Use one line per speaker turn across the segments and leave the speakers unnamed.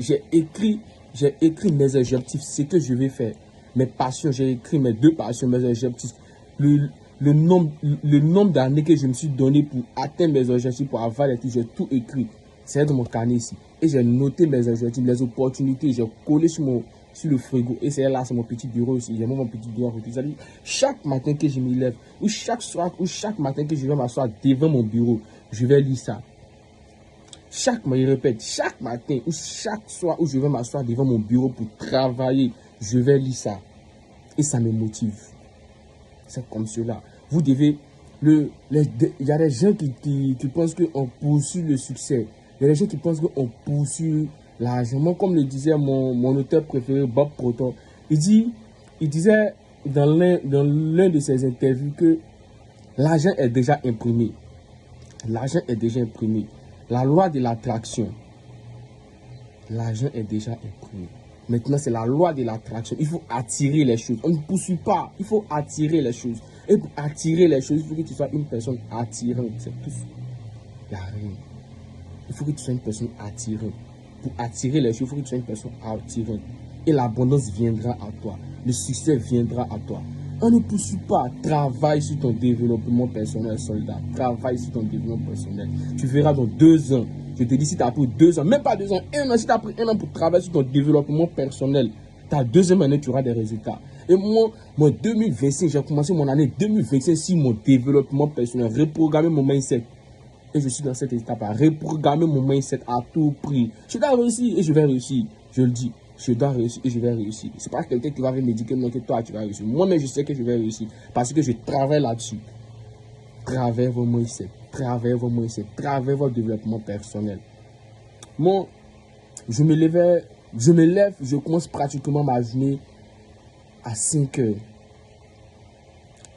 j'ai écrit mes objectifs, ce que je vais faire. Mes passions, j'ai écrit mes 2 passions, mes objectifs. Le nombre d'années que je me suis donné pour atteindre mes objectifs, pour avoir les trucs, j'ai tout écrit. C'est dans mon carnet ici. Et j'ai noté mes objectifs, les opportunités, j'ai collé sur le frigo. Et c'est là, c'est mon petit bureau aussi. J'ai mon petit bureau. C'est-à-dire, chaque matin que je me lève, ou chaque soir, ou chaque matin que je vais m'asseoir devant mon bureau, je vais lire ça. Chaque matin ou chaque soir où je vais m'asseoir devant mon bureau pour travailler, je vais lire ça. Et ça me motive. C'est comme cela. Vous devez... Il y a des gens qui pensent qu'on poursuit le succès. Il y a des gens qui pensent qu'on poursuit l'argent. Moi, comme le disait mon auteur préféré, Bob Proton, il disait dans l'un de ses interviews que l'argent est déjà imprimé. L'argent est déjà imprimé. La loi de l'attraction. L'argent est déjà imprimé. Maintenant, c'est la loi de l'attraction. Il faut attirer les choses. On ne poursuit pas. Il faut attirer les choses. Et pour attirer les choses, il faut que tu sois une personne attirante. C'est tout. Il n'y a rien. Il faut que tu sois une personne attirante. Pour attirer les choses, il faut que tu sois une personne attirante. Et l'abondance viendra à toi. Le succès viendra à toi. On ne poursuit pas. Travaille sur ton développement personnel, soldat. Travaille sur ton développement personnel. Tu verras dans 2 ans. Je te dis, si tu as pris 2 ans, même pas 2 ans, 1 an, si tu as pris 1 an pour travailler sur ton développement personnel, ta 2e année, tu auras des résultats. Et moi, 2025, j'ai commencé mon année 2025 sur mon développement personnel, reprogrammer mon mindset. Et je suis dans cette étape-là, reprogrammer mon mindset à tout prix. Je dois réussir et je vais réussir. Je le dis. Je dois réussir et je vais réussir. Ce n'est pas quelqu'un qui va venir me dire que non, que toi, tu vas réussir. Moi-même, je sais que je vais réussir parce que je travaille là-dessus. Travaillez vos mindset. Travaillez vos mindset. Travaillez votre développement personnel. Moi, je me lève, je commence pratiquement ma journée à 5 heures.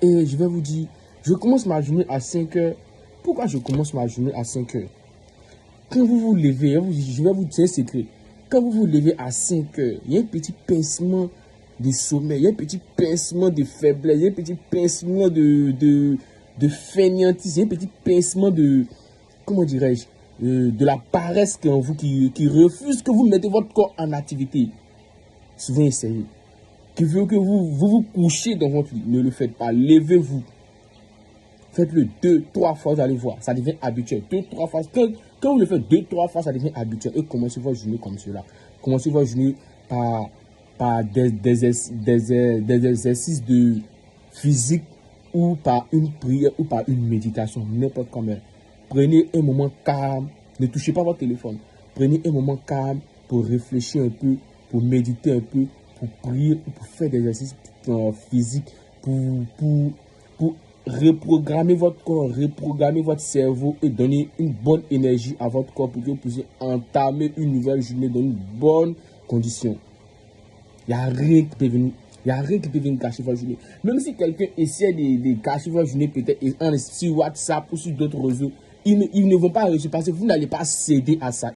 Et je vais vous dire, je commence ma journée à 5 heures. Pourquoi je commence ma journée à 5 heures? Quand vous vous levez, je vais vous dire un secret. Quand vous vous levez à 5 heures, il y a un petit pincement de sommeil, il y a un petit pincement de faiblesse, il y a un petit pincement de fainéantise, il y a un petit pincement de, comment dirais-je, de la paresse qui est en vous, qui refuse que vous mettez votre corps en activité. Souvent essayez. Qui veut que vous couchiez dans votre lit. Ne le faites pas. Levez-vous. Faites-le 2-3 fois, vous allez voir. Ça devient habituel. 2-3 fois. Quand vous le faites 2-3 fois, ça devient habituel. Et commencez votre journée comme cela. Commencez votre journée par des exercices de physique ou par une prière ou par une méditation. N'importe comment. Prenez un moment calme. Ne touchez pas votre téléphone. Prenez un moment calme pour réfléchir un peu, pour méditer un peu, pour prier, pour faire des exercices physiques, pour reprogrammer votre corps, reprogrammer votre cerveau et donner une bonne énergie à votre corps pour que vous puissiez entamer une nouvelle journée dans une bonne condition. Il n'y a rien qui peut venir gâcher votre journée. Même si quelqu'un essaie de gâcher votre journée, peut-être sur WhatsApp ou sur d'autres réseaux, ils ne vont pas réussir parce que vous n'allez pas céder à ça.